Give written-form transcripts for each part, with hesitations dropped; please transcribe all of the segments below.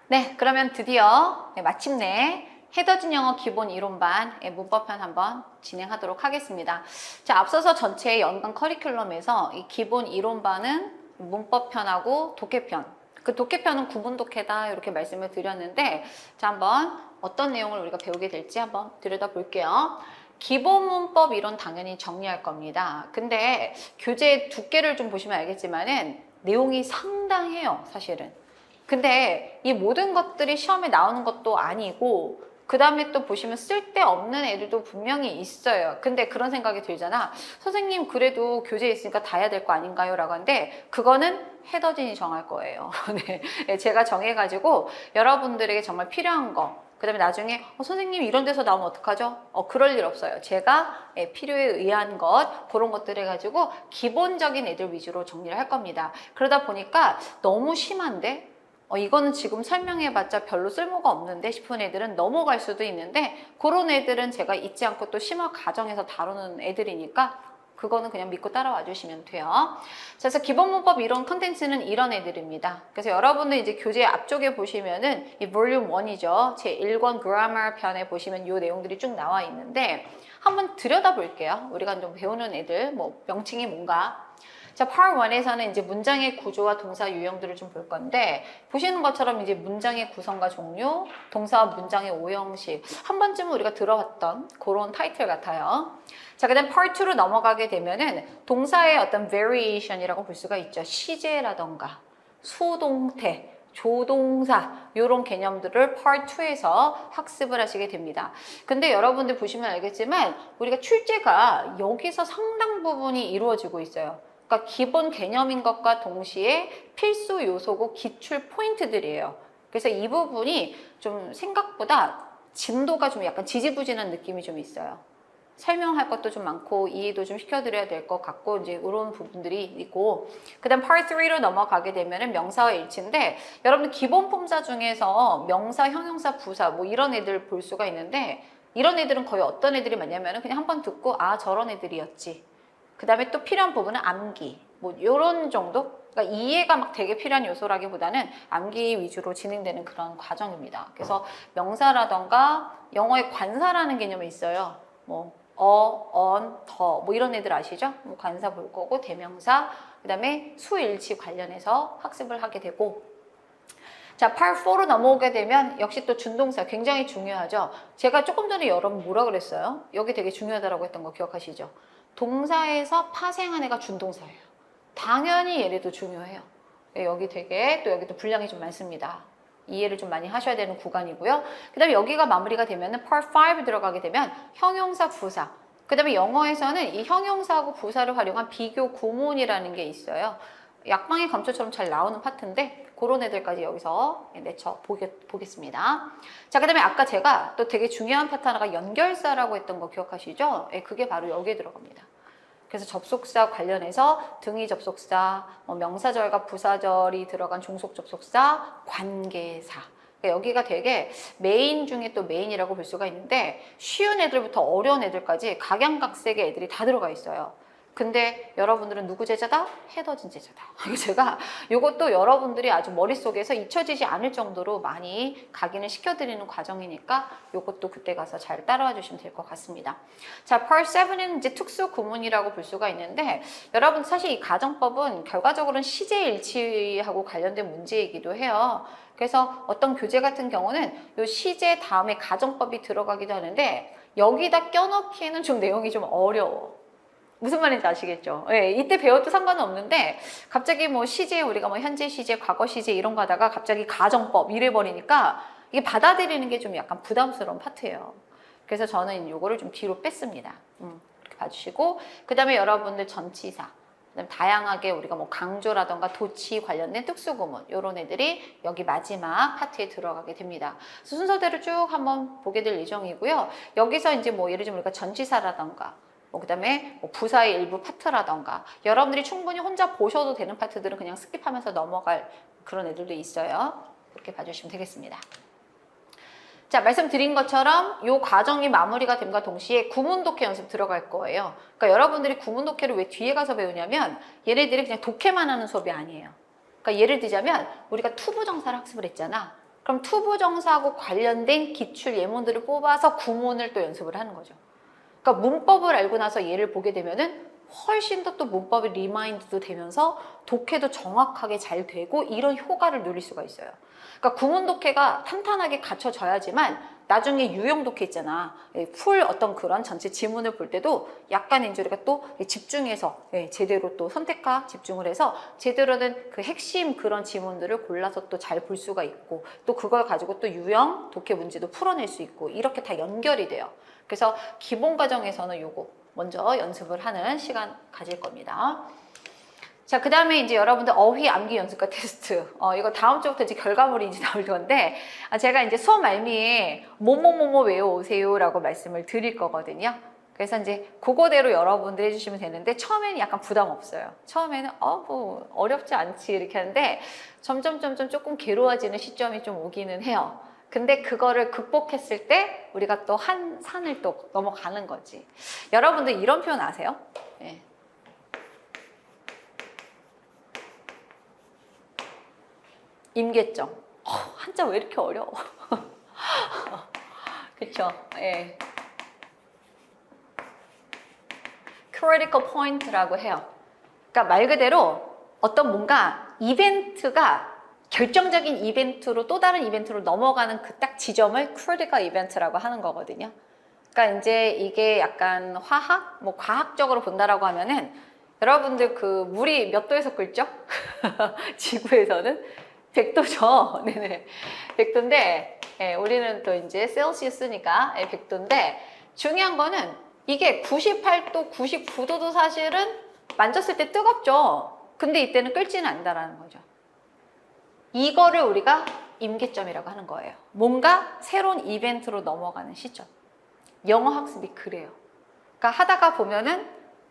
네, 그러면 드디어 마침내 헤더진 영어 기본 이론반 문법편 한번 진행하도록 하겠습니다. 자, 앞서서 전체 연간 커리큘럼에서 이 기본 이론반은 문법편하고 독해편, 그 독해편은 구분 독해다 이렇게 말씀을 드렸는데, 자, 한번 어떤 내용을 우리가 배우게 될지 한번 들여다볼게요. 기본 문법 이론 당연히 정리할 겁니다. 근데 교재 두께를 좀 보시면 알겠지만은 내용이 상당해요, 사실은. 근데 이 모든 것들이 시험에 나오는 것도 아니고, 그 다음에 또 보시면 쓸데없는 애들도 분명히 있어요. 근데 그런 생각이 들잖아. 선생님, 그래도 교재에 있으니까 다 해야 될 거 아닌가요? 라고 하는데, 그거는 헤더진이 정할 거예요. 네, 제가 정해가지고 여러분들에게 정말 필요한 거, 그 다음에 나중에 선생님 이런 데서 나오면 어떡하죠? 그럴 일 없어요. 제가 필요에 의한 것, 그런 것들 해가지고 기본적인 애들 위주로 정리를 할 겁니다. 그러다 보니까 너무 심한데 이거는 지금 설명해봤자 별로 쓸모가 없는데 싶은 애들은 넘어갈 수도 있는데, 그런 애들은 제가 잊지 않고 또 심화 과정에서 다루는 애들이니까 그거는 그냥 믿고 따라와 주시면 돼요. 자, 그래서 기본 문법 이론 컨텐츠는 이런 애들입니다. 그래서 여러분들 이제 교재 앞쪽에 보시면은 이 볼륨 1이죠. 제 1권 그라머 편에 보시면 이 내용들이 쭉 나와 있는데, 한번 들여다 볼게요. 우리가 좀 배우는 애들, 뭐 명칭이 뭔가. 자, Part 1에서는 이제 문장의 구조와 동사 유형들을 좀 볼 건데, 보시는 것처럼 이제 문장의 구성과 종류, 동사와 문장의 오형식, 한 번쯤은 우리가 들어봤던 그런 타이틀 같아요. 자, 그 다음 Part 2로 넘어가게 되면은 동사의 어떤 variation이라고 볼 수가 있죠. 시제라던가 수동태, 조동사 이런 개념들을 Part 2에서 학습을 하시게 됩니다. 근데 여러분들 보시면 알겠지만 우리가 출제가 여기서 상당 부분이 이루어지고 있어요. 그러니까 기본 개념인 것과 동시에 필수 요소고 기출 포인트들이에요. 그래서 이 부분이 좀 생각보다 진도가 좀 약간 지지부진한 느낌이 좀 있어요. 설명할 것도 좀 많고 이해도 좀 시켜드려야 될 것 같고, 이제 이런 부분들이 있고, 그 다음 Part 3로 넘어가게 되면은 명사와 일치인데, 여러분들 기본 품사 중에서 명사, 형용사, 부사 뭐 이런 애들 볼 수가 있는데, 이런 애들은 거의 어떤 애들이 많냐면은 그냥 한번 듣고 아 저런 애들이었지, 그 다음에 또 필요한 부분은 암기, 뭐 이런 정도? 그러니까 이해가 막 되게 필요한 요소라기보다는 암기 위주로 진행되는 그런 과정입니다. 그래서 명사라던가 영어의 관사라는 개념이 있어요. 뭐 on, 더, 뭐 이런 애들 아시죠? 뭐 관사 볼 거고, 대명사, 그 다음에 수일치 관련해서 학습을 하게 되고, 자, Part 4로 넘어오게 되면 역시 또 준동사 굉장히 중요하죠. 제가 조금 전에 여러분 뭐라 그랬어요? 여기 되게 중요하다고 했던 거 기억하시죠? 동사에서 파생한 애가 준동사예요. 당연히 얘네도 중요해요. 여기 되게 또 여기 또 분량이 좀 많습니다. 이해를 좀 많이 하셔야 되는 구간이고요. 그 다음에 여기가 마무리가 되면은 Part 5 들어가게 되면 형용사, 부사. 그 다음에 영어에서는 이 형용사하고 부사를 활용한 비교 구문이라는 게 있어요. 약방의 감초처럼 잘 나오는 파트인데, 그런 애들까지 여기서 내쳐 보겠습니다. 자, 그 다음에 아까 제가 또 되게 중요한 파트 하나가 연결사라고 했던 거 기억하시죠? 그게 바로 여기에 들어갑니다. 그래서 접속사 관련해서 등위 접속사, 명사절과 부사절이 들어간 종속 접속사, 관계사. 그러니까 여기가 되게 메인 중에 또 메인이라고 볼 수가 있는데, 쉬운 애들부터 어려운 애들까지 각양각색의 애들이 다 들어가 있어요. 근데 여러분들은 누구 제자다? 헤더진 제자다. 제가 이것도 여러분들이 아주 머릿속에서 잊혀지지 않을 정도로 많이 각인을 시켜드리는 과정이니까 이것도 그때 가서 잘 따라와 주시면 될 것 같습니다. 자, Part 7은 이제 특수 구문이라고 볼 수가 있는데, 여러분 사실 이 가정법은 결과적으로는 시제일치하고 관련된 문제이기도 해요. 그래서 어떤 교재 같은 경우는 이 시제 다음에 가정법이 들어가기도 하는데, 여기다 껴넣기에는 좀 내용이 좀 어려워. 무슨 말인지 아시겠죠? 예, 이때 배워도 상관은 없는데 갑자기 뭐 시제, 우리가 뭐 현재 시제, 과거 시제 이런 거 하다가 갑자기 가정법 이래 버리니까 이게 받아들이는 게 좀 약간 부담스러운 파트예요. 그래서 저는 요거를 좀 뒤로 뺐습니다. 이렇게 봐주시고, 그 다음에 여러분들 전치사, 그다음에 다양하게 우리가 뭐 강조라던가 도치 관련된 특수구문 이런 애들이 여기 마지막 파트에 들어가게 됩니다. 그래서 순서대로 쭉 한번 보게 될 예정이고요. 여기서 이제 뭐 예를 들면 우리가 전치사라던가 그 다음에 뭐 부사의 일부 파트라던가 여러분들이 충분히 혼자 보셔도 되는 파트들은 그냥 스킵하면서 넘어갈 그런 애들도 있어요. 그렇게 봐주시면 되겠습니다. 자, 말씀드린 것처럼 이 과정이 마무리가 됨과 동시에 구문 독해 연습 들어갈 거예요. 그러니까 여러분들이 구문 독해를 왜 뒤에 가서 배우냐면, 얘네들이 그냥 독해만 하는 수업이 아니에요. 그러니까 예를 들자면 우리가 투부정사를 학습을 했잖아. 그럼 투부정사하고 관련된 기출 예문들을 뽑아서 구문을 또 연습을 하는 거죠. 그러니까 문법을 알고 나서 얘를 보게 되면은 훨씬 더 또 문법이 리마인드도 되면서 독해도 정확하게 잘 되고 이런 효과를 누릴 수가 있어요. 그러니까 구문 독해가 탄탄하게 갖춰져야지만 나중에 유형 독해 있잖아. 풀 어떤 그런 전체 지문을 볼 때도 약간 이제 우리가 또 집중해서 제대로 또 선택과 집중을 해서 제대로 된 그 핵심 그런 지문들을 골라서 또 잘 볼 수가 있고 또 그걸 가지고 또 유형 독해 문제도 풀어낼 수 있고 이렇게 다 연결이 돼요. 그래서 기본 과정에서는 요거 먼저 연습을 하는 시간 가질 겁니다. 자, 그 다음에 이제 여러분들 어휘 암기 연습과 테스트. 이거 다음 주부터 이제 결과물이 이제 나올 건데, 제가 이제 수업 말미에 뭐뭐뭐뭐 외워오세요 라고 말씀을 드릴 거거든요. 그래서 이제 그거대로 여러분들 해주시면 되는데, 처음에는 약간 부담 없어요. 처음에는, 뭐, 어렵지 않지. 이렇게 하는데, 점점 조금 괴로워지는 시점이 좀 오기는 해요. 근데 그거를 극복했을 때, 우리가 또 한 산을 또 넘어가는 거지. 여러분들 이런 표현 아세요? 네. 임계점. 한자 왜 이렇게 어려워? 그쵸? 예. critical point라고 해요. 그러니까 말 그대로 어떤 뭔가 이벤트가 결정적인 이벤트로 또 다른 이벤트로 넘어가는 그 딱 지점을 critical event라고 하는 거거든요. 그러니까 이제 이게 약간 화학, 뭐 과학적으로 본다라고 하면은 여러분들 그 물이 몇 도에서 끓죠? 지구에서는 100도죠. 네네. 100도인데, 우리는 또 이제 셀시우스니까 100도인데, 중요한 거는 이게 98도, 99도도 사실은 만졌을 때 뜨겁죠. 근데 이때는 끓지는 않는다라는 거죠. 이거를 우리가 임계점이라고 하는 거예요. 뭔가 새로운 이벤트로 넘어가는 시점. 영어 학습이 그래요. 그러니까 하다가 보면은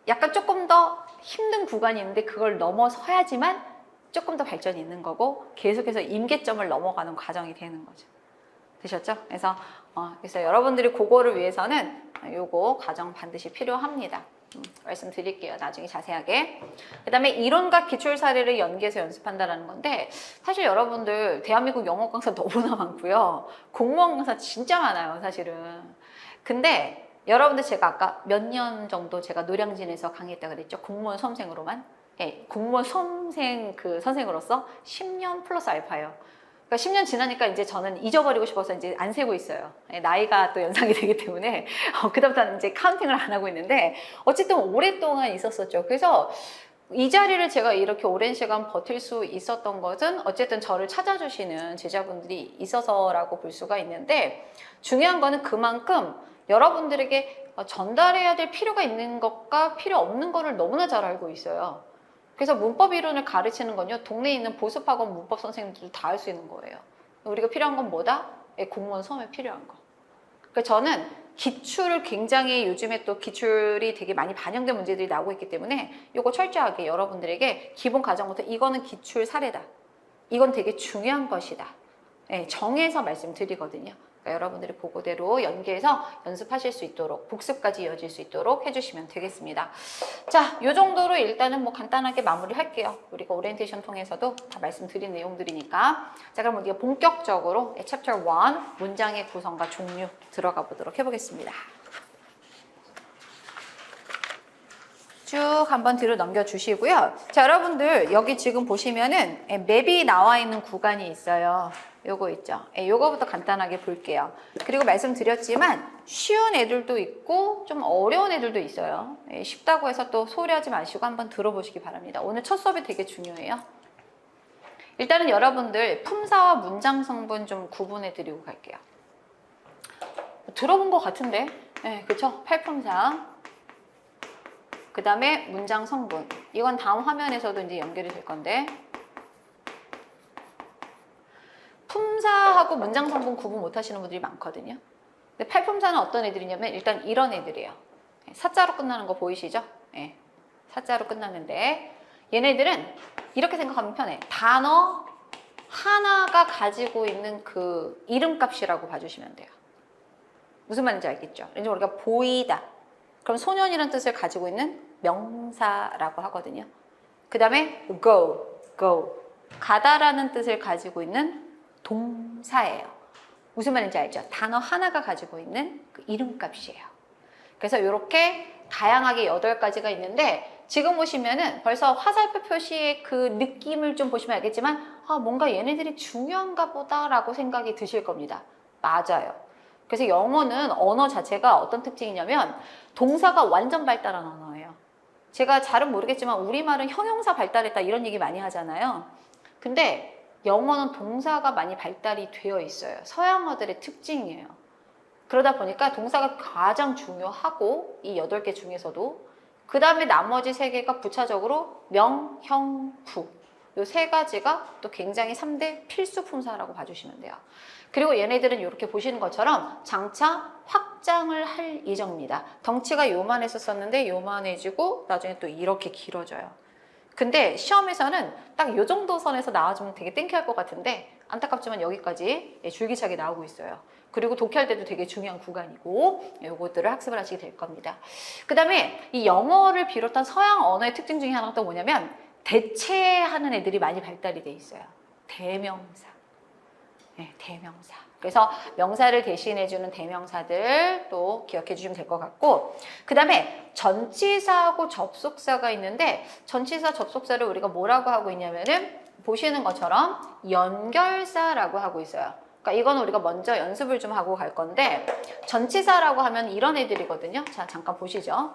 약간 조금 더 힘든 구간이 있는데 그걸 넘어서야지만 조금 더 발전이 있는 거고 계속해서 임계점을 넘어가는 과정이 되는 거죠. 되셨죠? 그래서 여러분들이 그거를 위해서는 요거 과정 반드시 필요합니다. 말씀드릴게요. 나중에 자세하게. 그 다음에 이론과 기출 사례를 연계해서 연습한다는 건데 사실 여러분들 대한민국 영어 강사 너무나 많고요. 공무원 강사 진짜 많아요. 사실은. 근데 여러분들 제가 아까 몇 년 정도 제가 노량진에서 강의했다고 그랬죠. 공무원 수험생으로만. 공무원 수험생 그 선생으로서 10년 플러스 알파예요. 그러니까 10년 지나니까 이제 저는 잊어버리고 싶어서 이제 안 세고 있어요. 나이가 또 연상이 되기 때문에 그다음부터는 이제 카운팅을 안 하고 있는데 어쨌든 오랫동안 있었었죠. 그래서 이 자리를 제가 이렇게 오랜 시간 버틸 수 있었던 것은 어쨌든 저를 찾아주시는 제자분들이 있어서라고 볼 수가 있는데 중요한 거는 그만큼 여러분들에게 전달해야 될 필요가 있는 것과 필요 없는 거를 너무나 잘 알고 있어요. 그래서 문법 이론을 가르치는 건요, 동네에 있는 보습학원 문법 선생님들도 다 할 수 있는 거예요. 우리가 필요한 건 뭐다? 공무원 수험에 필요한 거. 그러니까 저는 기출을 굉장히 요즘에 또 기출이 되게 많이 반영된 문제들이 나오고 있기 때문에 이거 철저하게 여러분들에게 기본 과정부터 이거는 기출 사례다. 이건 되게 중요한 것이다. 정해서 말씀드리거든요. 그러니까 여러분들이 그거대로 연계해서 연습하실 수 있도록 복습까지 이어질 수 있도록 해주시면 되겠습니다. 자, 요 정도로 일단은 뭐 간단하게 마무리할게요. 우리가 오리엔테이션 통해서도 다 말씀드린 내용들이니까. 자, 그럼 우리가 본격적으로 챕터 1 문장의 구성과 종류 들어가 보도록 해보겠습니다. 쭉 한번 뒤로 넘겨주시고요. 자, 여러분들 여기 지금 보시면은 맵이 나와 있는 구간이 있어요. 요거 있죠. 요거부터 간단하게 볼게요. 그리고 말씀드렸지만 쉬운 애들도 있고 좀 어려운 애들도 있어요. 쉽다고 해서 또 소홀히하지 마시고 한번 들어보시기 바랍니다. 오늘 첫 수업이 되게 중요해요. 일단은 여러분들 품사와 문장 성분 좀 구분해 드리고 갈게요. 들어본 것 같은데, 그쵸? 팔품사. 그 다음에 문장 성분. 이건 다음 화면에서도 이제 연결이 될 건데. 품사하고 문장 성분 구분 못 하시는 분들이 많거든요. 근데 팔품사는 어떤 애들이냐면 일단 이런 애들이에요. 사자로 끝나는 거 보이시죠? 사자로 끝나는데 얘네들은 이렇게 생각하면 편해. 단어 하나가 가지고 있는 그 이름값이라고 봐주시면 돼요. 무슨 말인지 알겠죠? 왠지 우리가 보이다. 그럼 소년이라는 뜻을 가지고 있는 명사라고 하거든요. 그 다음에 go. 가다라는 뜻을 가지고 있는 동사예요. 무슨 말인지 알죠? 단어 하나가 가지고 있는 그 이름값이에요. 그래서 이렇게 다양하게 8가지가 있는데 지금 보시면은 벌써 화살표 표시의 그 느낌을 좀 보시면 알겠지만 뭔가 얘네들이 중요한가 보다라고 생각이 드실 겁니다. 맞아요. 그래서 영어는 언어 자체가 어떤 특징이냐면 동사가 완전 발달한 언어예요. 제가 잘은 모르겠지만 우리말은 형용사 발달했다 이런 얘기 많이 하잖아요. 근데 영어는 동사가 많이 발달이 되어 있어요. 서양어들의 특징이에요. 그러다 보니까 동사가 가장 중요하고 이 8개 중에서도 그 다음에 나머지 3개가 부차적으로 명, 형, 부 이 3가지가 또 굉장히 3대 필수 품사라고 봐주시면 돼요. 그리고 얘네들은 이렇게 보시는 것처럼 장차 확장을 할 예정입니다. 덩치가 요만했었는데 요만해지고 나중에 또 이렇게 길어져요. 근데 시험에서는 딱 이 정도 선에서 나와주면 되게 땡큐할 것 같은데 안타깝지만 여기까지 줄기차게 나오고 있어요. 그리고 독해할 때도 되게 중요한 구간이고 요것들을 학습을 하시게 될 겁니다. 그 다음에 이 영어를 비롯한 서양 언어의 특징 중에 하나가 또 뭐냐면 대체하는 애들이 많이 발달이 돼 있어요. 대명사. 네, 대명사. 그래서 명사를 대신해주는 대명사들 또 기억해 주시면 될 것 같고 그 다음에 전치사하고 접속사가 있는데 전치사 접속사를 우리가 뭐라고 하고 있냐면은 보시는 것처럼 연결사라고 하고 있어요. 그러니까 이거는 우리가 먼저 연습을 좀 하고 갈 건데 전치사라고 하면 이런 애들이거든요. 자, 잠깐 보시죠.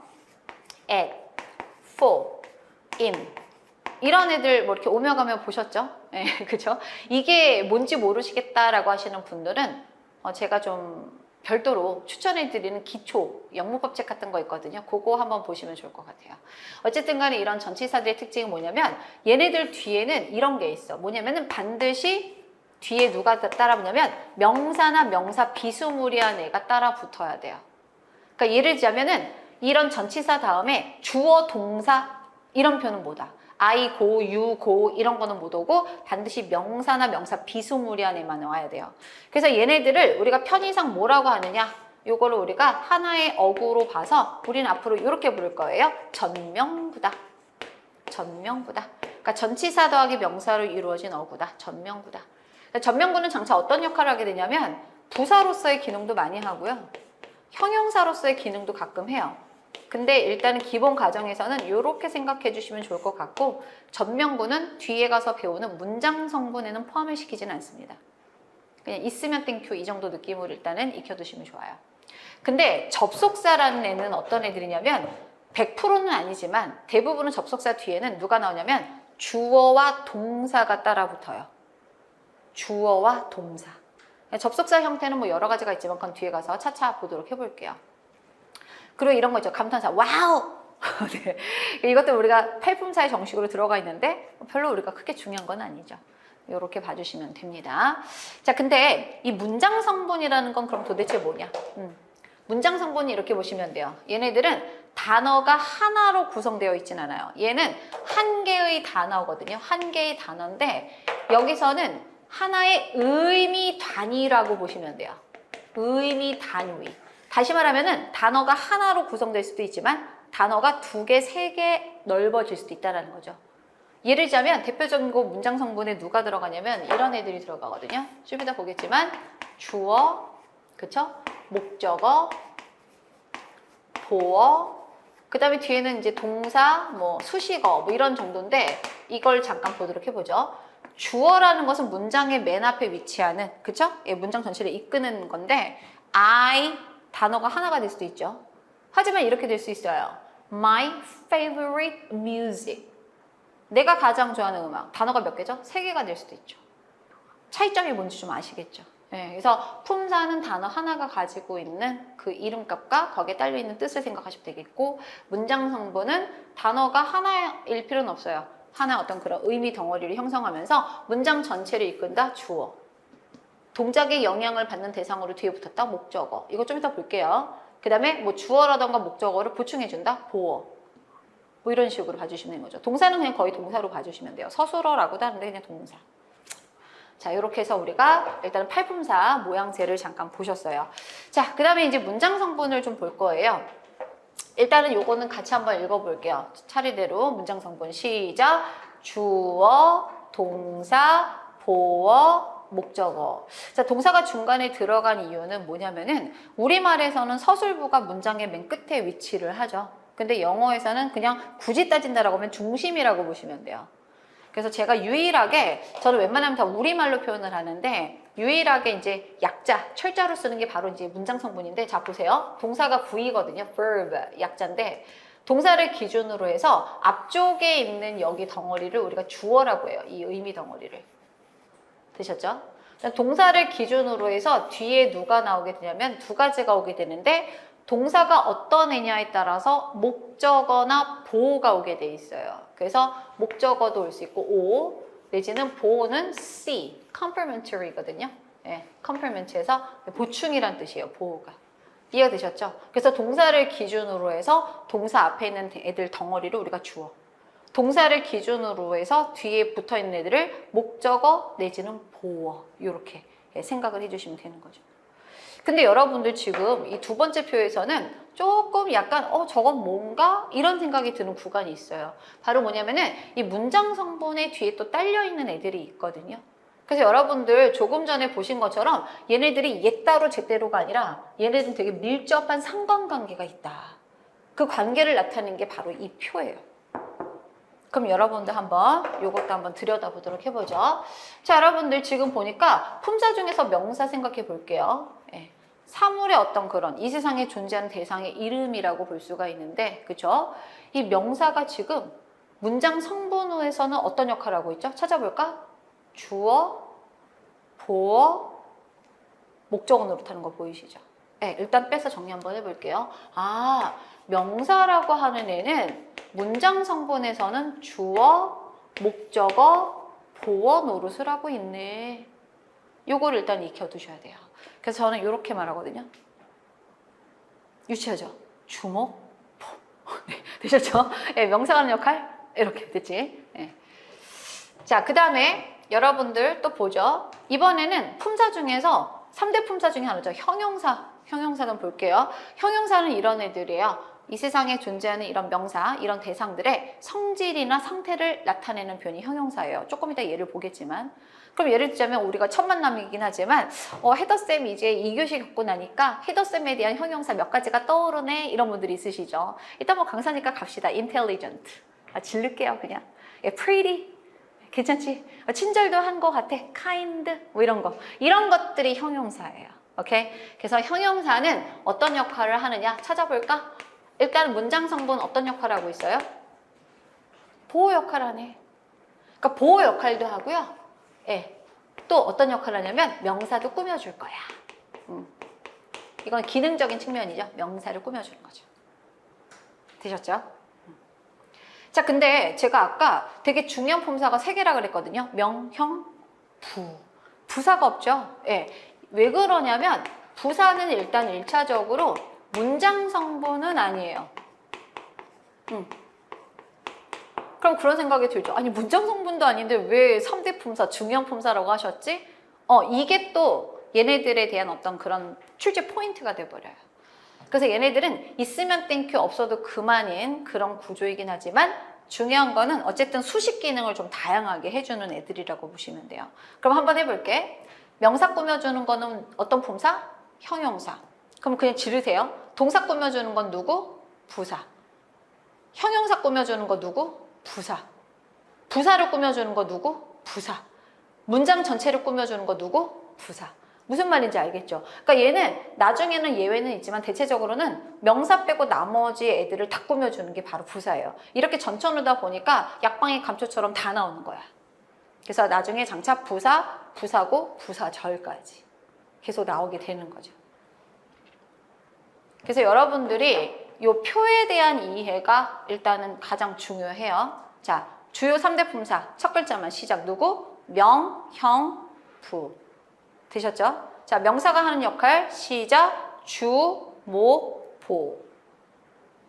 at, for, in 이런 애들 뭐 이렇게 오며 가며 보셨죠? 네, 그죠? 이게 뭔지 모르시겠다라고 하시는 분들은 제가 좀 별도로 추천해드리는 기초 영문법책 같은 거 있거든요. 그거 한번 보시면 좋을 것 같아요. 어쨌든 간에 이런 전치사들의 특징이 뭐냐면 얘네들 뒤에는 이런 게 있어. 뭐냐면은 반드시 뒤에 누가 따라 붙냐면 명사나 명사 비스무리한 애가 따라 붙어야 돼요. 그러니까 예를 들자면은 이런 전치사 다음에 주어 동사 이런 표는 뭐다. I, go, you, go 이런 거는 못 오고 반드시 명사나 명사 비스무리한 애만 와야 돼요. 그래서 얘네들을 우리가 편의상 뭐라고 하느냐? 요거를 우리가 하나의 어구로 봐서 우리는 앞으로 이렇게 부를 거예요. 전명구다. 전명구다. 그러니까 전치사 더하기 명사로 이루어진 어구다. 전명구다. 전명구는 장차 어떤 역할을 하게 되냐면 부사로서의 기능도 많이 하고요. 형용사로서의 기능도 가끔 해요. 근데 일단은 기본 과정에서는 이렇게 생각해 주시면 좋을 것 같고 전명구는 뒤에 가서 배우는 문장 성분에는 포함을 시키지는 않습니다. 그냥 있으면 땡큐 이 정도 느낌으로 일단은 익혀두시면 좋아요. 근데 접속사라는 애는 어떤 애들이냐면 100%는 아니지만 대부분은 접속사 뒤에는 누가 나오냐면 주어와 동사가 따라 붙어요. 주어와 동사. 접속사 형태는 뭐 여러 가지가 있지만 그건 뒤에 가서 차차 보도록 해볼게요. 그리고 이런 거 있죠. 감탄사 와우. 네. 이것도 우리가 팔품사의 정식으로 들어가 있는데 별로 우리가 크게 중요한 건 아니죠. 이렇게 봐주시면 됩니다. 자, 근데 이 문장 성분이라는 건 그럼 도대체 뭐냐? 문장 성분이 이렇게 보시면 돼요. 얘네들은 단어가 하나로 구성되어 있진 않아요. 얘는 한 개의 단어거든요. 한 개의 단어인데 여기서는 하나의 의미 단위라고 보시면 돼요. 의미 단위. 다시 말하면은 단어가 하나로 구성될 수도 있지만 단어가 2개, 3개 넓어질 수도 있다는 거죠. 예를 들자면 대표적인 문장 성분에 누가 들어가냐면 이런 애들이 들어가거든요. 좀 이따 보겠지만 주어, 그쵸? 목적어, 보어, 그 다음에 뒤에는 이제 동사, 뭐 수식어 뭐 이런 정도인데 이걸 잠깐 보도록 해보죠. 주어라는 것은 문장의 맨 앞에 위치하는, 그쵸? 예, 문장 전체를 이끄는 건데 I 단어가 하나가 될 수도 있죠. 하지만 이렇게 될 수 있어요. My favorite music. 내가 가장 좋아하는 음악. 단어가 몇 개죠? 3개가 될 수도 있죠. 차이점이 뭔지 좀 아시겠죠? 네, 그래서 품사는 단어 하나가 가지고 있는 그 이름값과 거기에 딸려있는 뜻을 생각하시면 되겠고 문장 성분은 단어가 하나일 필요는 없어요. 하나의 어떤 그런 의미 덩어리를 형성하면서 문장 전체를 이끈다. 주어. 동작에 영향을 받는 대상으로 뒤에 붙었다. 목적어. 이거 좀 이따 볼게요. 그 다음에 뭐 주어라던가 목적어를 보충해준다. 보어. 뭐 이런 식으로 봐주시면 되는 거죠. 동사는 그냥 거의 동사로 봐주시면 돼요. 서술어라고도 하는데 그냥 동사. 자, 이렇게 해서 우리가 일단은 팔품사 모양새를 잠깐 보셨어요. 자, 그 다음에 이제 문장 성분을 좀 볼 거예요. 일단은 요거는 같이 한번 읽어볼게요. 차례대로 문장 성분 시작. 주어, 동사, 보어, 목적어. 자, 동사가 중간에 들어간 이유는 뭐냐면은 우리말에서는 서술부가 문장의 맨 끝에 위치를 하죠. 근데 영어에서는 그냥 굳이 따진다라고 하면 중심이라고 보시면 돼요. 그래서 제가 유일하게, 저는 웬만하면 다 우리말로 표현을 하는데 유일하게 이제 약자, 철자로 쓰는 게 바로 이제 문장 성분인데, 자 보세요. 동사가 V거든요. verb, 약자인데 동사를 기준으로 해서 앞쪽에 있는 여기 덩어리를 우리가 주어라고 해요. 이 의미 덩어리를. 되셨죠? 동사를 기준으로 해서 뒤에 누가 나오게 되냐면 두 가지가 오게 되는데, 동사가 어떤 애냐에 따라서 목적어나 보어가 오게 돼 있어요. 그래서 목적어도 올 수 있고 O, 내지는 보어는 C, complementary거든요. 예, complement에서 보충이란 뜻이에요. 보어가. 이해가 되셨죠? 그래서 동사를 기준으로 해서 동사 앞에 있는 애들 덩어리를 우리가 주어, 동사를 기준으로 해서 뒤에 붙어 있는 애들을 목적어 내지는 보어, 이렇게 생각을 해주시면 되는 거죠. 근데 여러분들 지금 이 두 번째 표에서는 조금 약간 저건 뭔가 이런 생각이 드는 구간이 있어요. 바로 뭐냐면은 이 문장 성분의 뒤에 또 딸려 있는 애들이 있거든요. 그래서 여러분들 조금 전에 보신 것처럼 얘네들이 옛따로 제때로가 아니라 얘네들은 되게 밀접한 상관관계가 있다. 그 관계를 나타내는 게 바로 이 표예요. 그럼 여러분들 한번 요것도 한번 들여다보도록 해보죠. 자, 여러분들 지금 보니까 품사 중에서 명사 생각해 볼게요. 예. 사물의 어떤 그런 이 세상에 존재하는 대상의 이름이라고 볼 수가 있는데, 그죠? 이 명사가 지금 문장 성분호에서는 어떤 역할을 하고 있죠? 찾아볼까? 주어, 보어, 목적어 노릇하는 거 보이시죠? 네, 일단 빼서 정리 한번 해볼게요. 아, 명사라고 하는 애는 문장 성분에서는 주어, 목적어, 보어 노릇을 하고 있네. 요거를 일단 익혀두셔야 돼요. 그래서 저는 이렇게 말하거든요. 유치하죠? 주목, 보. 네, 되셨죠? 네, 명사가 하는 역할? 이렇게 됐지? 네. 자, 그 다음에 여러분들 또 보죠. 이번에는 품사 중에서 3대 품사 중에 하나죠. 형용사. 형용사는 볼게요. 형용사는 이런 애들이에요. 이 세상에 존재하는 이런 명사, 이런 대상들의 성질이나 상태를 나타내는 표현이 형용사예요. 조금 이따 예를 보겠지만. 그럼 예를 들자면 우리가 첫 만남이긴 하지만 헤더쌤이 이제 2교시 겪고 나니까 헤더쌤에 대한 형용사 몇 가지가 떠오르네, 이런 분들이 있으시죠. 이따 뭐 강사니까 갑시다. intelligent. 질를게요 그냥. pretty. 괜찮지? 친절도 한 것 같아. kind. 뭐 이런 거. 이런 것들이 형용사예요. 오케이? 그래서 형용사는 어떤 역할을 하느냐 찾아볼까? 일단 문장 성분 어떤 역할을 하고 있어요? 보호 역할을 하네. 그러니까 보호 역할도 하고요. 예. 또 어떤 역할을 하냐면 명사도 꾸며줄 거야. 이건 기능적인 측면이죠. 명사를 꾸며주는 거죠. 되셨죠? 자, 근데 제가 아까 되게 중요한 품사가 3개라 그랬거든요. 명, 형, 부. 부사가 없죠. 예. 왜 그러냐면 부사는 일단 1차적으로 문장 성분은 아니에요. 그럼 그런 생각이 들죠. 아니, 문장 성분도 아닌데 왜 3대 품사, 중요한 품사라고 하셨지? 이게 또 얘네들에 대한 어떤 그런 출제 포인트가 돼버려요. 그래서 얘네들은 있으면 땡큐, 없어도 그만인 그런 구조이긴 하지만 중요한 거는 어쨌든 수식 기능을 좀 다양하게 해주는 애들이라고 보시면 돼요. 그럼 한번 해볼게. 명사 꾸며주는 거는 어떤 품사? 형용사. 그럼 그냥 지르세요. 동사 꾸며주는 건 누구? 부사. 형용사 꾸며주는 거 누구? 부사. 부사를 꾸며주는 거 누구? 부사. 문장 전체를 꾸며주는 거 누구? 부사. 무슨 말인지 알겠죠? 그러니까 얘는 나중에는 예외는 있지만 대체적으로는 명사 빼고 나머지 애들을 다 꾸며주는 게 바로 부사예요. 이렇게 전천후다 보니까 약방의 감초처럼 다 나오는 거야. 그래서 나중에 장차 부사, 부사고, 부사절까지 계속 나오게 되는 거죠. 그래서 여러분들이 이 표에 대한 이해가 일단은 가장 중요해요. 자, 주요 3대 품사 첫 글자만 시작. 누구? 명, 형, 부. 되셨죠? 자, 명사가 하는 역할 시작. 주, 목, 보.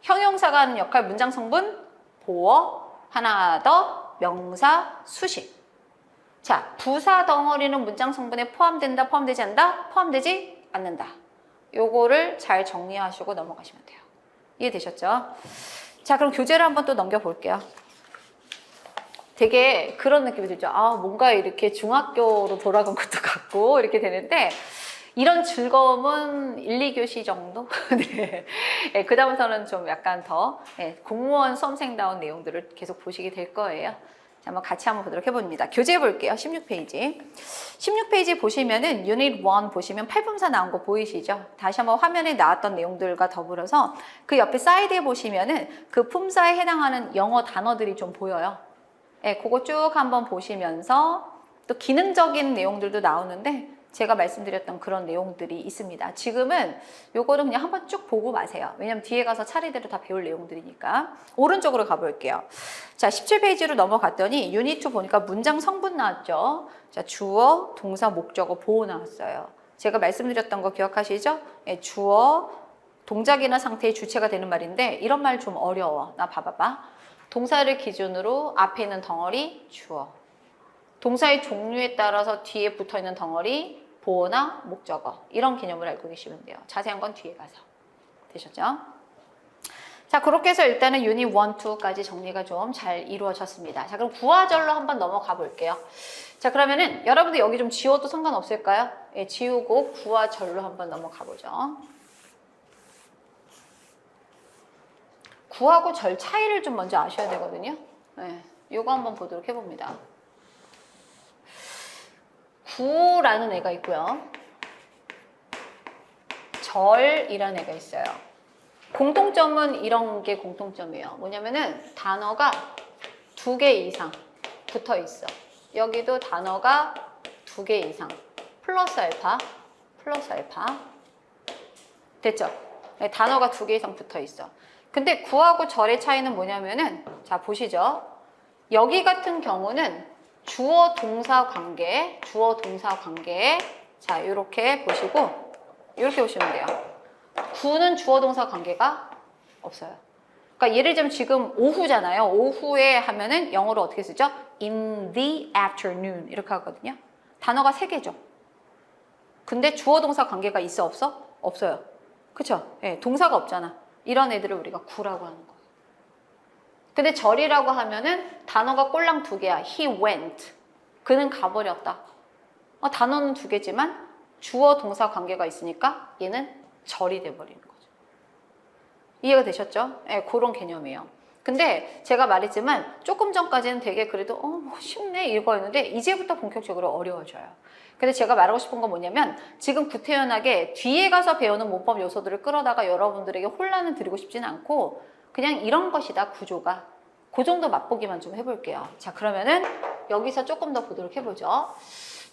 형용사가 하는 역할 문장 성분 보어. 하나 더 명사 수식. 자, 부사 덩어리는 문장 성분에 포함된다, 포함되지 않는다? 포함되지 않는다. 요거를 잘 정리하시고 넘어가시면 돼요. 이해되셨죠? 자, 그럼 교재를 한번 또 넘겨볼게요. 되게 그런 느낌이 들죠. 아, 뭔가 이렇게 중학교로 돌아간 것도 같고 이렇게 되는데 이런 즐거움은 1, 2교시 정도? 네. 네, 그 다음부터는 좀 약간 더 공무원 수험생다운 내용들을 계속 보시게 될 거예요. 자, 한번 같이 한번 보도록 해봅니다. 교재 볼게요. 16페이지. 16페이지 보시면은 유닛 1 보시면 팔품사 나온 거 보이시죠? 다시 한번 화면에 나왔던 내용들과 더불어서 그 옆에 사이드에 보시면은 그 품사에 해당하는 영어 단어들이 좀 보여요. 네, 그거 쭉 한번 보시면서 또 기능적인 내용들도 나오는데 제가 말씀드렸던 그런 내용들이 있습니다. 지금은 요거는 그냥 한번 쭉 보고 마세요. 왜냐면 뒤에 가서 차례대로 다 배울 내용들이니까. 오른쪽으로 가볼게요. 자, 17페이지로 넘어갔더니 유닛 2 보니까 문장 성분 나왔죠. 자, 주어, 동사, 목적어, 보호 나왔어요. 제가 말씀드렸던 거 기억하시죠? 예, 주어, 동작이나 상태의 주체가 되는 말인데 이런 말 좀 어려워. 나 봐봐봐. 동사를 기준으로 앞에 있는 덩어리 주어. 동사의 종류에 따라서 뒤에 붙어있는 덩어리 보어나 목적어 이런 개념을 알고 계시면 돼요. 자세한 건 뒤에 가서. 되셨죠? 자, 그렇게 해서 일단은 유닛 1, 2까지 정리가 좀 잘 이루어졌습니다. 자, 그럼 구화절로 한번 넘어가 볼게요. 자, 그러면은 여러분들 여기 좀 지워도 상관없을까요? 예, 지우고 구화절로 한번 넘어가 보죠. 구하고 절 차이를 좀 먼저 아셔야 되거든요. 네, 요거 한번 보도록 해봅니다. 구라는 애가 있고요. 절이라는 애가 있어요. 공통점은 이런 게 공통점이에요. 뭐냐면은 단어가 2개 이상 붙어 있어. 여기도 단어가 2개 이상. 플러스 알파, 플러스 알파. 됐죠? 네, 단어가 2개 이상 붙어 있어. 근데 구하고 절의 차이는 뭐냐면은, 자, 보시죠. 여기 같은 경우는 주어 동사 관계, 주어 동사 관계. 자, 이렇게 보시고, 이렇게 보시면 돼요. 구는 주어 동사 관계가 없어요. 그러니까 예를 들면 지금 오후잖아요. 오후에 하면은 영어로 어떻게 쓰죠? In the afternoon. 이렇게 하거든요. 단어가 3개죠. 근데 주어 동사 관계가 있어, 없어? 없어요. 그쵸? 예, 동사가 없잖아. 이런 애들을 우리가 구라고 하는 거예요. 근데 절이라고 하면은 단어가 꼴랑 2개야. He went. 그는 가버렸다. 단어는 2개지만 주어 동사 관계가 있으니까 얘는 절이 돼버리는 거죠. 이해가 되셨죠? 네, 그런 개념이에요. 근데 제가 말했지만 조금 전까지는 되게 그래도 뭐 쉽네 이거였는데 이제부터 본격적으로 어려워져요. 근데 제가 말하고 싶은 건 뭐냐면 지금 구태연하게 뒤에 가서 배우는 문법 요소들을 끌어다가 여러분들에게 혼란을 드리고 싶지는 않고 그냥 이런 것이다 구조가. 그 정도 맛보기만 좀 해볼게요. 자, 그러면은 여기서 조금 더 보도록 해보죠.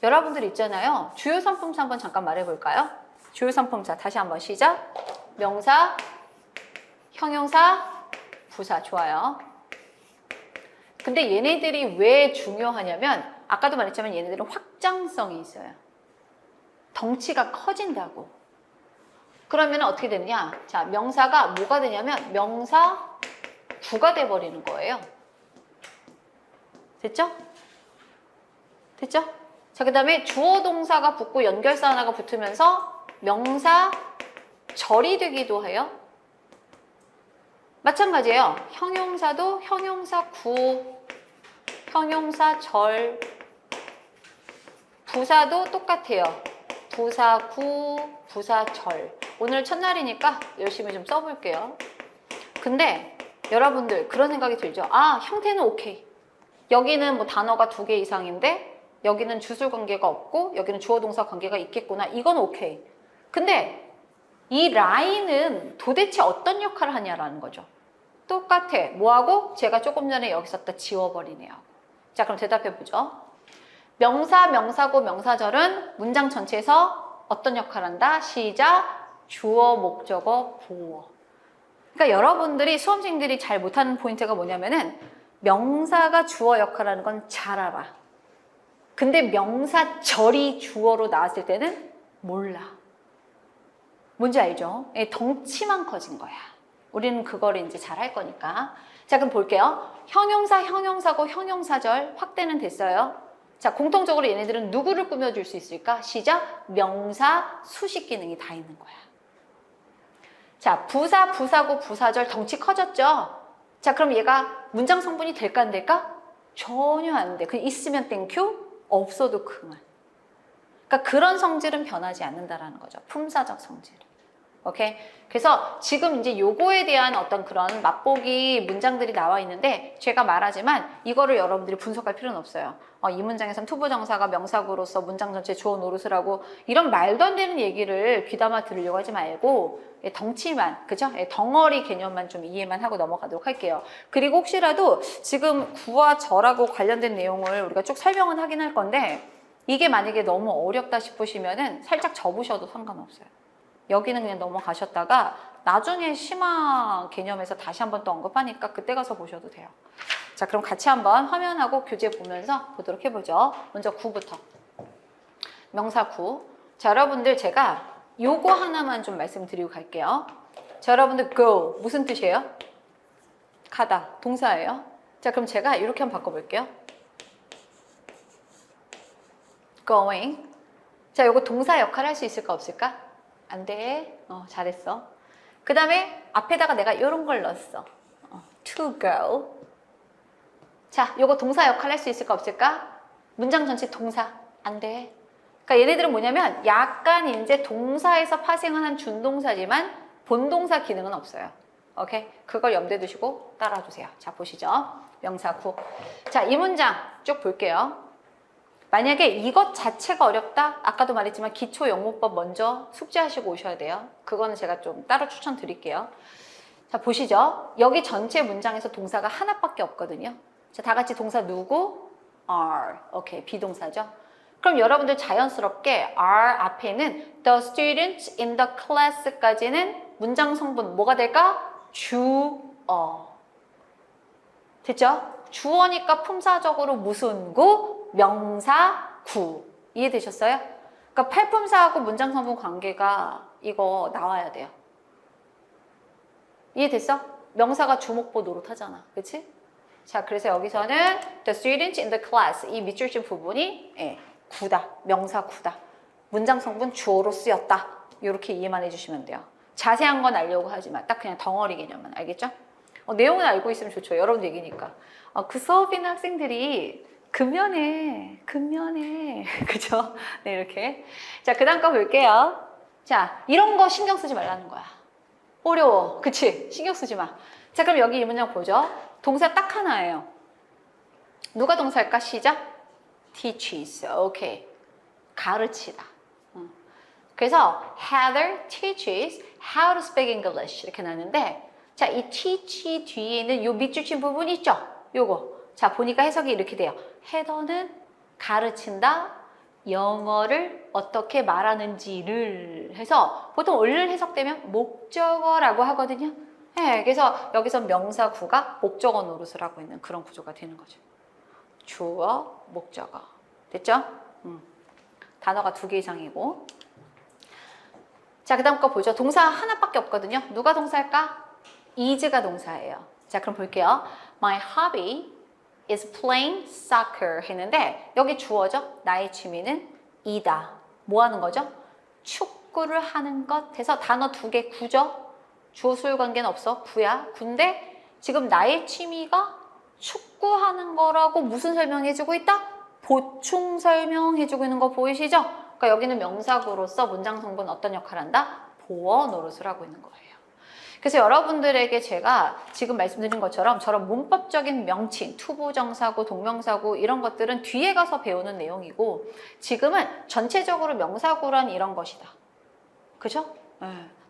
여러분들 있잖아요. 주요 상품사 한번 잠깐 말해볼까요? 주요 상품사 다시 한번 시작. 명사, 형용사, 부사. 좋아요. 근데 얘네들이 왜 중요하냐면 아까도 말했지만 얘네들은 확장성이 있어요. 덩치가 커진다고. 그러면 어떻게 되느냐? 자, 명사가 뭐가 되냐면 명사 구가 돼버리는 거예요. 됐죠? 됐죠? 자, 그 다음에 주어 동사가 붙고 연결사 하나가 붙으면서 명사 절이 되기도 해요. 마찬가지예요. 형용사도 형용사 구, 형용사 절, 부사도 똑같아요. 부사 구, 부사 절. 오늘 첫날이니까 열심히 좀 써볼게요. 근데 여러분들 그런 생각이 들죠? 아, 형태는 오케이. 여기는 뭐 단어가 2개 이상인데 여기는 주술 관계가 없고 여기는 주어 동사 관계가 있겠구나. 이건 오케이. 근데 이 라인은 도대체 어떤 역할을 하냐라는 거죠. 똑같아. 뭐하고? 제가 조금 전에 여기 썼다 지워버리네요. 자, 그럼 대답해보죠. 명사, 명사구, 명사절은 문장 전체에서 어떤 역할을 한다? 시작, 주어, 목적어, 보어. 그러니까 여러분들이 수험생들이 잘 못하는 포인트가 뭐냐면은 명사가 주어 역할을 하는 건 잘 알아. 근데 명사절이 주어로 나왔을 때는 몰라. 뭔지 알죠? 덩치만 커진 거야. 우리는 그거를 이제 잘 할 거니까. 자, 그럼 볼게요. 형용사, 형용사고 형용사절 확대는 됐어요. 자, 공통적으로 얘네들은 누구를 꾸며줄 수 있을까? 시작, 명사, 수식 기능이 다 있는 거야. 자, 부사, 부사고 부사절 덩치 커졌죠? 자, 그럼 얘가 문장 성분이 될까 안 될까? 전혀 안 돼. 그 있으면 땡큐, 없어도 그만. 그러니까 그런 성질은 변하지 않는다라는 거죠. 품사적 성질. 오케이? 그래서 지금 이제 요거에 대한 어떤 그런 맛보기 문장들이 나와 있는데 제가 말하지만 이거를 여러분들이 분석할 필요는 없어요. 이 문장에선 투부정사가 명사구로서 문장 전체 주어 노릇을 하고 이런 말도 안 되는 얘기를 귀담아 들으려고 하지 말고 덩치만, 그죠? 덩어리 개념만 좀 이해만 하고 넘어가도록 할게요. 그리고 혹시라도 지금 구와 절하고 관련된 내용을 우리가 쭉 설명은 하긴 할 건데 이게 만약에 너무 어렵다 싶으시면은 살짝 접으셔도 상관없어요. 여기는 그냥 넘어가셨다가 나중에 심화 개념에서 다시 한번 또 언급하니까 그때 가서 보셔도 돼요. 자, 그럼 같이 한번 화면하고 교재 보면서 보도록 해보죠. 먼저 구부터. 명사 구. 자, 여러분들 제가 요거 하나만 좀 말씀드리고 갈게요. 자, 여러분들 go 무슨 뜻이에요? 가다. 동사예요. 자, 그럼 제가 이렇게 한번 바꿔볼게요. going. 자, 요거 동사 역할 할 수 있을까 없을까? 안 돼. 잘했어. 그 다음에 앞에다가 내가 이런 걸 넣었어. to go. 자, 요거 동사 역할 할 수 있을까 없을까? 문장 전체 동사. 안 돼. 그러니까 얘네들은 뭐냐면 약간 이제 동사에서 파생한 준동사지만 본동사 기능은 없어요. 오케이? 그걸 염두에 두시고 따라주세요. 자, 보시죠. 명사 구. 자, 이 문장 쭉 볼게요. 만약에 이것 자체가 어렵다? 아까도 말했지만 기초 영문법 먼저 숙지하시고 오셔야 돼요. 그거는 제가 좀 따로 추천드릴게요. 자, 보시죠. 여기 전체 문장에서 동사가 하나밖에 없거든요. 자, 다 같이 동사 누구? are. 오케이, 비동사죠. 그럼 여러분들 자연스럽게 are 앞에는 the students in the class까지는 문장 성분 뭐가 될까? 주어. 됐죠? 주어니까 품사적으로 무슨 구? 명사 구. 이해되셨어요? 그러니까 팔품사하고 문장 성분 관계가 이거 나와야 돼요. 이해됐어? 명사가 주목보 노릇하잖아. 그치? 자, 그래서 여기서는 the students in the class 이 밑줄 친 부분이 구다. 명사 구다. 문장 성분 주어로 쓰였다. 이렇게 이해만 해주시면 돼요. 자세한 건 알려고 하지만 딱 그냥 덩어리 개념만. 알겠죠? 내용은 알고 있으면 좋죠. 여러분 얘기니까. 그 수업이나 학생들이 근면해. 그죠? 네, 이렇게. 자, 그 다음 거 볼게요. 자, 이런 거 신경 쓰지 말라는 거야. 어려워. 그치? 신경 쓰지 마. 자, 그럼 여기 이 문장 보죠. 동사 딱 하나예요. 누가 동사일까? 시작. teaches. 오케이. 가르치다. 그래서 Heather teaches how to speak English. 이렇게 나왔는데, 자, 이 teach 뒤에는 요 밑줄 친 부분 있죠? 요거. 자, 보니까 해석이 이렇게 돼요. 헤더는 가르친다. 영어를 어떻게 말하는지를 해서 보통 을을 해석되면 목적어라고 하거든요. 네, 그래서 여기서 명사 구가 목적어 노릇을 하고 있는 그런 구조가 되는 거죠. 주어, 목적어. 됐죠? 단어가 2개 이상이고. 자, 그 다음 거 보죠. 동사 하나밖에 없거든요. 누가 동사일까? is가 동사예요. 자, 그럼 볼게요. My hobby is playing soccer 했는데 여기 주어죠. 나의 취미는 이다. 뭐 하는 거죠? 축구를 하는 것 해서 단어 2개 구죠. 주어 수요 관계는 없어. 구야. 군데 지금 나의 취미가 축구하는 거라고 무슨 설명해주고 있다? 보충 설명해주고 있는 거 보이시죠? 그러니까 여기는 명사구로서 문장 성분 어떤 역할을 한다? 보어 노릇을 하고 있는 거예요. 그래서 여러분들에게 제가 지금 말씀드린 것처럼 저런 문법적인 명칭, 투부정사구, 동명사구 이런 것들은 뒤에 가서 배우는 내용이고 지금은 전체적으로 명사구란 이런 것이다. 그죠?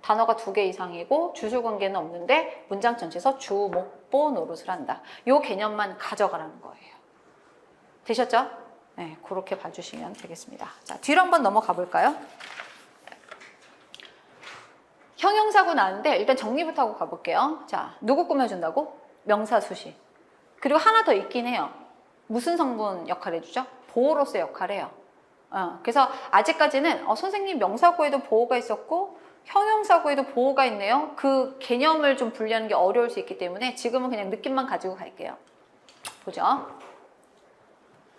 단어가 2개 이상이고 주술관계는 없는데 문장 전체에서 주, 목, 보 노릇을 한다. 이 개념만 가져가라는 거예요. 되셨죠? 네, 그렇게 봐주시면 되겠습니다. 자, 뒤로 한번 넘어가 볼까요? 형용사구 나왔는데 일단 정리부터 하고 가볼게요. 자, 누구 꾸며준다고? 명사 수식. 그리고 하나 더 있긴 해요. 무슨 성분 역할 해주죠? 보호로서 역할을 해요. 그래서 아직까지는 선생님 명사구에도 보호가 있었고 형용사구에도 보호가 있네요. 그 개념을 좀 분리하는 게 어려울 수 있기 때문에 지금은 그냥 느낌만 가지고 갈게요. 보죠.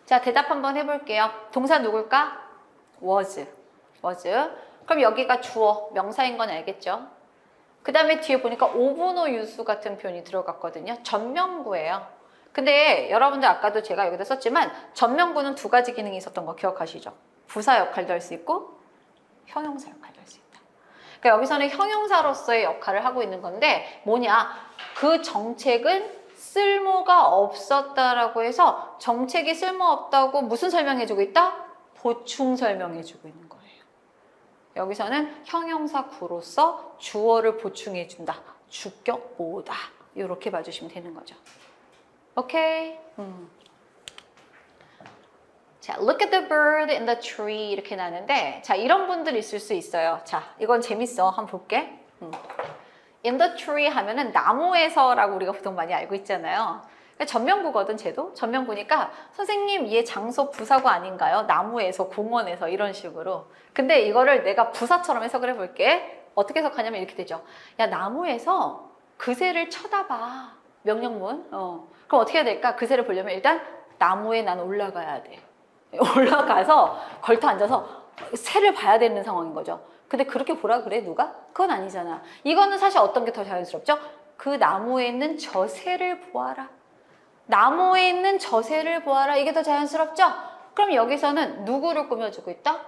자, 대답 한번 해볼게요. 동사 누굴까? was. 그럼 여기가 주어, 명사인 건 알겠죠? 그 다음에 뒤에 보니까 오분어 유수 같은 표현이 들어갔거든요. 전명구예요. 근데 여러분들 아까도 제가 여기다 썼지만 전명구는 두 가지 기능이 있었던 거 기억하시죠? 부사 역할도 할 수 있고 형용사 역할도 할 수 있다. 그러니까 여기서는 형용사로서의 역할을 하고 있는 건데 뭐냐? 그 정책은 쓸모가 없었다라고 해서 정책이 쓸모없다고 무슨 설명해주고 있다? 보충 설명해주고 있는 거예요. 여기서는 형용사 구로서 주어를 보충해준다. 주격 뭐다. 이렇게 봐주시면 되는 거죠. 오케이? 자, look at the bird in the tree 이렇게 나는데 자, 이런 분들 있을 수 있어요. 자, 이건 재밌어. 한번 볼게. in the tree 하면은 나무에서라고 우리가 보통 많이 알고 있잖아요. 그러니까 전명구거든, 쟤도. 전명구니까 선생님, 얘 장소 부사구 아닌가요? 나무에서, 공원에서 이런 식으로. 근데 이거를 내가 부사처럼 해석을 해볼게. 어떻게 해석하냐면 이렇게 되죠. 야, 나무에서 그새를 쳐다봐. 명령문. 그럼 어떻게 해야 될까? 그새를 보려면 일단 나무에 난 올라가야 돼. 올라가서 걸터 앉아서 새를 봐야 되는 상황인 거죠. 근데 그렇게 보라 그래 누가? 그건 아니잖아. 이거는 사실 어떤 게 더 자연스럽죠? 그 나무에 있는 저 새를 보아라. 나무에 있는 저 새를 보아라. 이게 더 자연스럽죠? 그럼 여기서는 누구를 꾸며주고 있다?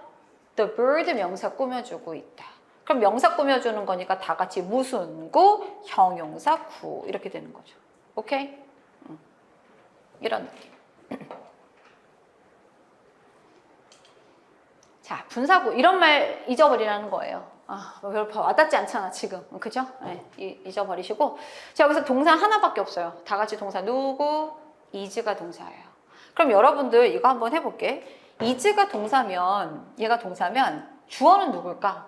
The bird 명사 꾸며주고 있다. 그럼 명사 꾸며주는 거니까 다 같이 무슨 구, 형용사 구 이렇게 되는 거죠. 오케이? 이런 느낌. 자, 분사구 이런 말 잊어버리라는 거예요. 별로 와닿지 않잖아 지금. 그죠? 네, 잊어버리시고 자, 여기서 동사 하나밖에 없어요. 다 같이 동사 누구? is가 동사예요. 그럼 여러분들 이거 한번 해볼게. is가 동사면 얘가 동사면 주어는 누굴까?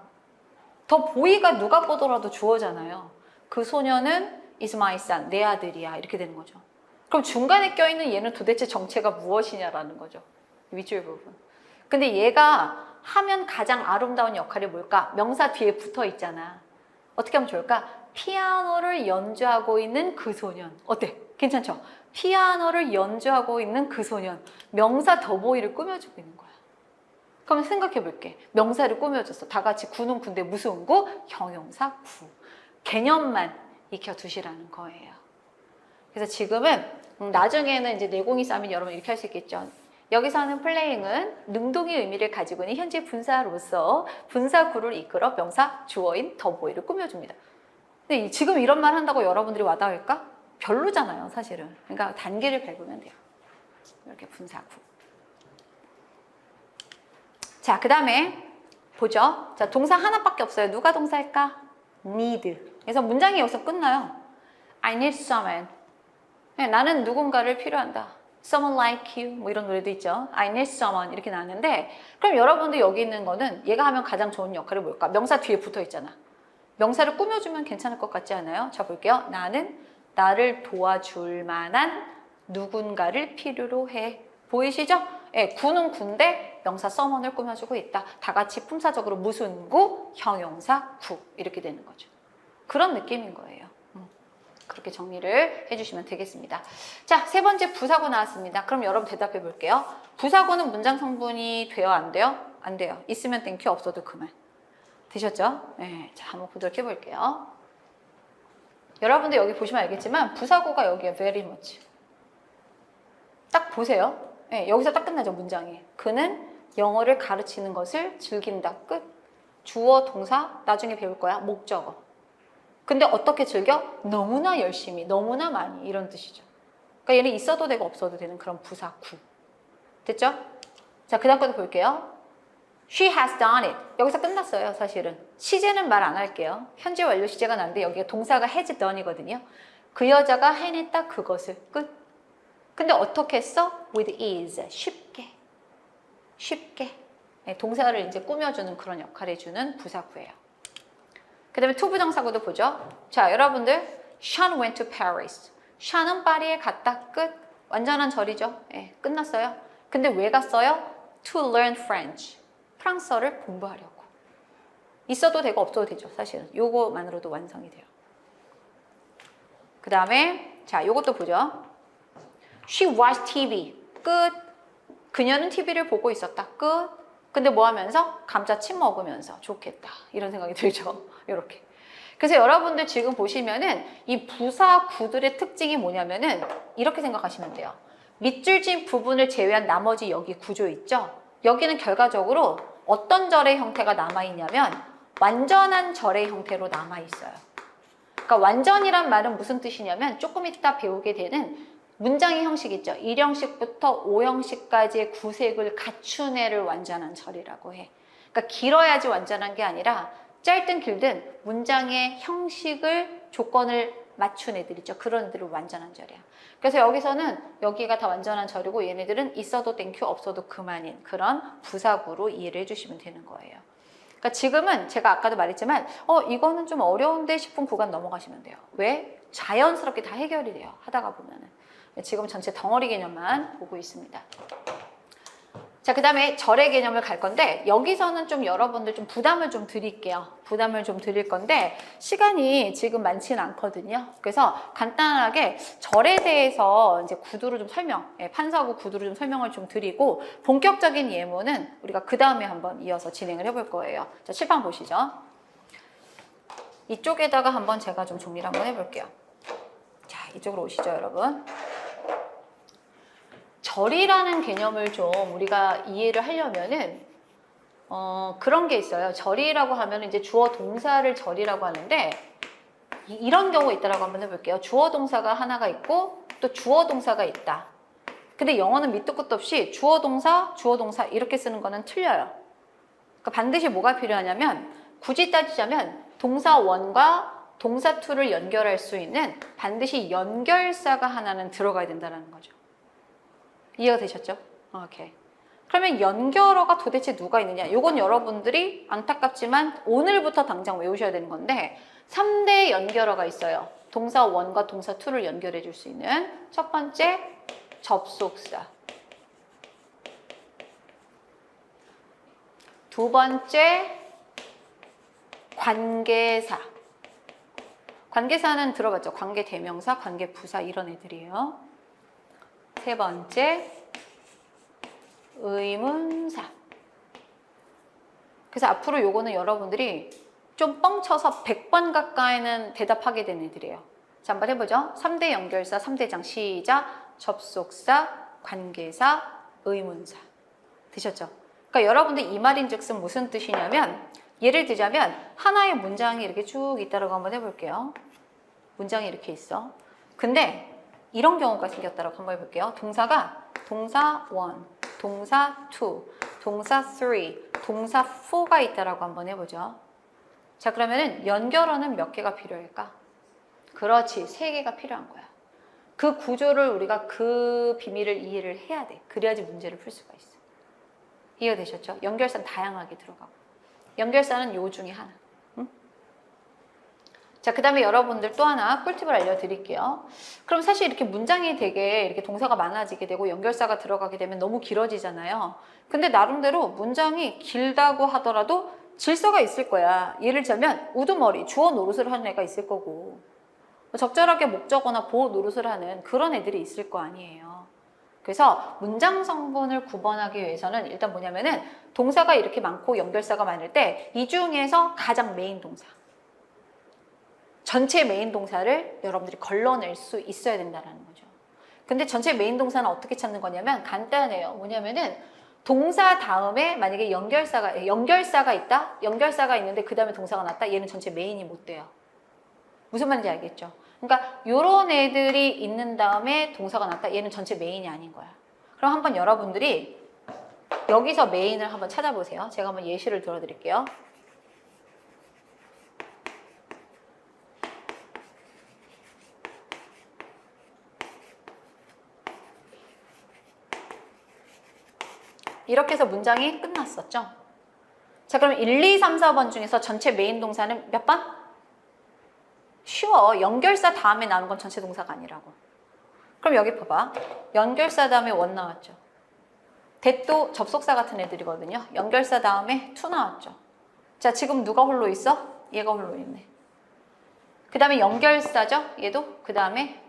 더 보이가 누가 보더라도 주어잖아요. 그 소녀는 is my son, 내 아들이야 이렇게 되는 거죠. 그럼 중간에 껴있는 얘는 도대체 정체가 무엇이냐라는 거죠. 윗줄 부분. 근데 얘가 하면 가장 아름다운 역할이 뭘까? 명사 뒤에 붙어 있잖아. 어떻게 하면 좋을까? 피아노를 연주하고 있는 그 소년. 어때? 괜찮죠? 피아노를 연주하고 있는 그 소년. 명사 더보이를 꾸며주고 있는 거야. 그럼 생각해 볼게. 명사를 꾸며줬어. 다 같이 구는 군데 무슨 구? 형용사 구. 개념만 익혀두시라는 거예요. 그래서 지금은 나중에는 이제 내공이 쌓이면 여러분 이렇게 할 수 있겠죠. 여기서 하는 플레잉은 능동의 의미를 가지고 있는 현재 분사로서 분사구를 이끌어 명사 주어인 더보이를 꾸며줍니다. 근데 지금 이런 말 한다고 여러분들이 와닿을까? 별로잖아요, 사실은. 그러니까 단계를 밟으면 돼요. 이렇게 분사구. 자, 그 다음에 보죠. 자, 동사 하나밖에 없어요. 누가 동사일까? need. 그래서 문장이 여기서 끝나요. I need someone. 나는 누군가를 필요한다. Someone like you 뭐 이런 노래도 있죠. I need someone 이렇게 나왔는데 그럼 여러분들 여기 있는 거는 얘가 하면 가장 좋은 역할이 뭘까? 명사 뒤에 붙어 있잖아. 명사를 꾸며주면 괜찮을 것 같지 않아요? 자, 볼게요. 나는 나를 도와줄 만한 누군가를 필요로 해. 보이시죠? 예, 구는 구인데 명사 someone을 꾸며주고 있다. 다 같이 품사적으로 무슨 구? 형용사 구 이렇게 되는 거죠. 그런 느낌인 거예요. 그렇게 정리를 해주시면 되겠습니다. 자, 세 번째 부사구 나왔습니다. 그럼 여러분 대답해 볼게요. 부사구는 문장 성분이 돼요? 안 돼요? 안 돼요. 있으면 땡큐, 없어도 그만. 되셨죠? 네, 자, 한번 보도록 해볼게요. 여러분들 여기 보시면 알겠지만 부사구가 여기에 very much. 딱 보세요. 네, 여기서 딱 끝나죠, 문장이. 그는 영어를 가르치는 것을 즐긴다. 끝. 주어, 동사, 나중에 배울 거야. 목적어. 근데 어떻게 즐겨? 너무나 열심히, 너무나 많이 이런 뜻이죠. 그러니까 얘는 있어도 되고 없어도 되는 그런 부사구. 됐죠? 자, 그 다음 것도 볼게요. She has done it. 여기서 끝났어요, 사실은. 시제는 말 안 할게요. 현재 완료 시제가 나는데 여기가 동사가 has done이거든요. 그 여자가 해냈다 그것을. 끝. 근데 어떻게 했어? With ease. 쉽게. 쉽게. 네, 동사를 이제 꾸며주는 그런 역할을 해주는 부사구예요. 그 다음에 투부정사구도 보죠. 자, 여러분들 Sean went to Paris. 샤는 파리에 갔다. 끝. 완전한 절이죠. 예, 끝났어요. 근데 왜 갔어요? To learn French. 프랑스어를 공부하려고. 있어도 되고 없어도 되죠. 사실은. 요거만으로도 완성이 돼요. 그 다음에 자, 요것도 보죠. She watched TV. 끝. 그녀는 TV를 보고 있었다. 끝. 근데 뭐 하면서? 감자칩 먹으면서 좋겠다. 이런 생각이 들죠. 이렇게. 그래서 여러분들 지금 보시면은 이 부사 구들의 특징이 뭐냐면은 이렇게 생각하시면 돼요. 밑줄진 부분을 제외한 나머지 여기 구조 있죠? 여기는 결과적으로 어떤 절의 형태가 남아있냐면 완전한 절의 형태로 남아있어요. 그러니까 완전이란 말은 무슨 뜻이냐면 조금 이따 배우게 되는 문장의 형식 있죠. 1형식부터 5형식까지의 구색을 갖춘 애를 완전한 절이라고 해. 그러니까 길어야지 완전한 게 아니라 짧든 길든 문장의 형식을 조건을 맞춘 애들 있죠. 그런 애들을 완전한 절이야. 그래서 여기서는 여기가 다 완전한 절이고 얘네들은 있어도 땡큐 없어도 그만인 그런 부사구로 이해를 해주시면 되는 거예요. 그러니까 지금은 제가 아까도 말했지만 이거는 좀 어려운데 싶은 구간 넘어가시면 돼요. 왜? 자연스럽게 다 해결이 돼요. 하다가 보면은. 지금 전체 덩어리 개념만 보고 있습니다. 자, 그 다음에 절의 개념을 갈 건데 여기서는 좀 여러분들 좀 부담을 좀 드릴게요. 부담을 좀 드릴 건데 시간이 지금 많지는 않거든요. 그래서 간단하게 절에 대해서 이제 구두로 좀 판사구 구두로 좀 설명을 좀 드리고 본격적인 예문은 우리가 그 다음에 한번 이어서 진행을 해볼 거예요. 자, 칠판 보시죠. 이쪽에다가 한번 제가 좀 정리를 한번 해볼게요. 자, 이쪽으로 오시죠, 여러분. 절이라는 개념을 좀 우리가 이해를 하려면은 그런 게 있어요. 절이라고 하면 이제 주어 동사를 절이라고 하는데 이런 경우가 있다라고 한번 해볼게요. 주어 동사가 하나가 있고 또 주어 동사가 있다. 근데 영어는 밑도 끝도 없이 주어 동사 이렇게 쓰는 거는 틀려요. 그러니까 반드시 뭐가 필요하냐면 굳이 따지자면 동사 1과 동사 2를 연결할 수 있는 반드시 연결사가 하나는 들어가야 된다는 거죠. 이해가 되셨죠? 오케이. 그러면 연결어가 도대체 누가 있느냐? 이건 여러분들이 안타깝지만 오늘부터 당장 외우셔야 되는 건데 3대 연결어가 있어요. 동사 1과 동사 2를 연결해 줄 수 있는 첫 번째 접속사, 두 번째 관계사. 관계사는 들어봤죠? 관계대명사, 관계부사 이런 애들이에요. 세 번째 의문사. 그래서 앞으로 요거는 여러분들이 좀 뻥쳐서 100번 가까이는 대답하게 되는 애들이에요. 자, 한번 해보죠. 3대 연결사, 3대장 시작. 접속사, 관계사, 의문사. 되셨죠? 그러니까 여러분들 이 말인즉슨 무슨 뜻이냐면 예를 들자면 하나의 문장이 이렇게 쭉 있다라고 한번 해볼게요. 문장이 이렇게 있어. 근데 이런 경우가 생겼다라고 한번 해볼게요. 동사가 동사 1, 동사 2, 동사 3, 동사 4가 있다라고 한번 해보죠. 자, 그러면은 연결어는 몇 개가 필요할까? 그렇지, 3개가 필요한 거야. 그 구조를 우리가 그 비밀을 이해를 해야 돼. 그래야지 문제를 풀 수가 있어. 이해가 되셨죠? 연결사는 다양하게 들어가고 연결사는 요 중에 하나. 자, 그 다음에 여러분들 또 하나 꿀팁을 알려드릴게요. 그럼 사실 이렇게 문장이 되게 이렇게 동사가 많아지게 되고 연결사가 들어가게 되면 너무 길어지잖아요. 근데 나름대로 문장이 길다고 하더라도 질서가 있을 거야. 예를 들자면 우두머리, 주어 노릇을 하는 애가 있을 거고 적절하게 목적어나 보호 노릇을 하는 그런 애들이 있을 거 아니에요. 그래서 문장 성분을 구분하기 위해서는 일단 뭐냐면은 동사가 이렇게 많고 연결사가 많을 때 이 중에서 가장 메인 동사, 전체 메인 동사를 여러분들이 걸러낼 수 있어야 된다는 거죠. 근데 전체 메인 동사는 어떻게 찾는 거냐면 간단해요. 뭐냐면은 동사 다음에 만약에 연결사가 있다? 연결사가 있는데 그 다음에 동사가 났다? 얘는 전체 메인이 못 돼요. 무슨 말인지 알겠죠? 그러니까 요런 애들이 있는 다음에 동사가 났다? 얘는 전체 메인이 아닌 거야. 그럼 한번 여러분들이 여기서 메인을 한번 찾아보세요. 제가 한번 예시를 들어드릴게요. 이렇게 해서 문장이 끝났었죠. 자, 그럼 1, 2, 3, 4번 중에서 전체 메인 동사는 몇 번? 쉬워. 연결사 다음에 나오는 건 전체 동사가 아니라고. 그럼 여기 봐봐. 연결사 다음에 원 나왔죠. 대또 접속사 같은 애들이거든요. 연결사 다음에 to 나왔죠. 자, 지금 누가 홀로 있어? 얘가 홀로 있네. 그 다음에 연결사죠. 얘도 그 다음에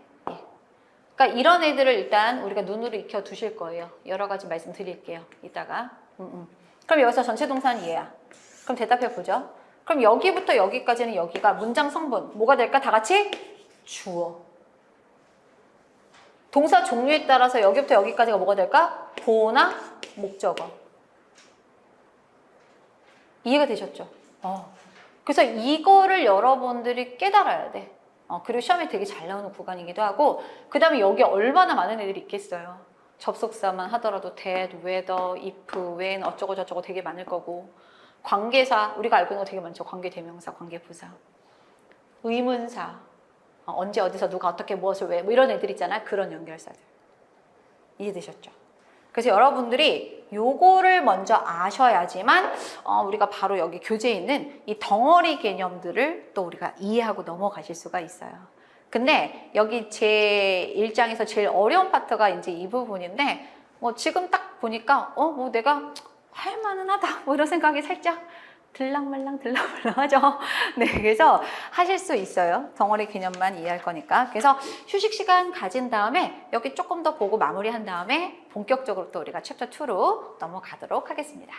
그러니까 이런 애들을 일단 우리가 눈으로 익혀 두실 거예요. 여러 가지 말씀드릴게요. 이따가. 그럼 여기서 전체 동사는 얘야. 그럼 대답해 보죠. 그럼 여기부터 여기까지는 여기가 문장 성분 뭐가 될까? 다 같이 주어. 동사 종류에 따라서 여기부터 여기까지가 뭐가 될까? 보어나 목적어. 이해가 되셨죠? 그래서 이거를 여러분들이 깨달아야 돼. 그리고 시험에 되게 잘 나오는 구간이기도 하고, 그 다음에 여기 얼마나 많은 애들이 있겠어요. 접속사만 하더라도 that, whether, if, when 어쩌고 저쩌고 되게 많을 거고, 관계사 우리가 알고 있는 거 되게 많죠. 관계대명사, 관계부사, 의문사, 언제 어디서 누가 어떻게 무엇을 왜 뭐 이런 애들 있잖아요. 그런 연결사들. 이해되셨죠? 그래서 여러분들이 요거를 먼저 아셔야지만 우리가 바로 여기 교재에 있는 이 덩어리 개념들을 또 우리가 이해하고 넘어가실 수가 있어요. 근데 여기 제 1장에서 제일 어려운 파트가 이제 이 부분인데, 뭐 지금 딱 보니까 뭐 내가 할 만은 하다 뭐 이런 생각이 살짝 들랑말랑 하죠. 네, 그래서 하실 수 있어요. 덩어리 개념만 이해할 거니까. 그래서 휴식 시간 가진 다음에 여기 조금 더 보고 마무리한 다음에 본격적으로 또 우리가 챕터 2로 넘어가도록 하겠습니다.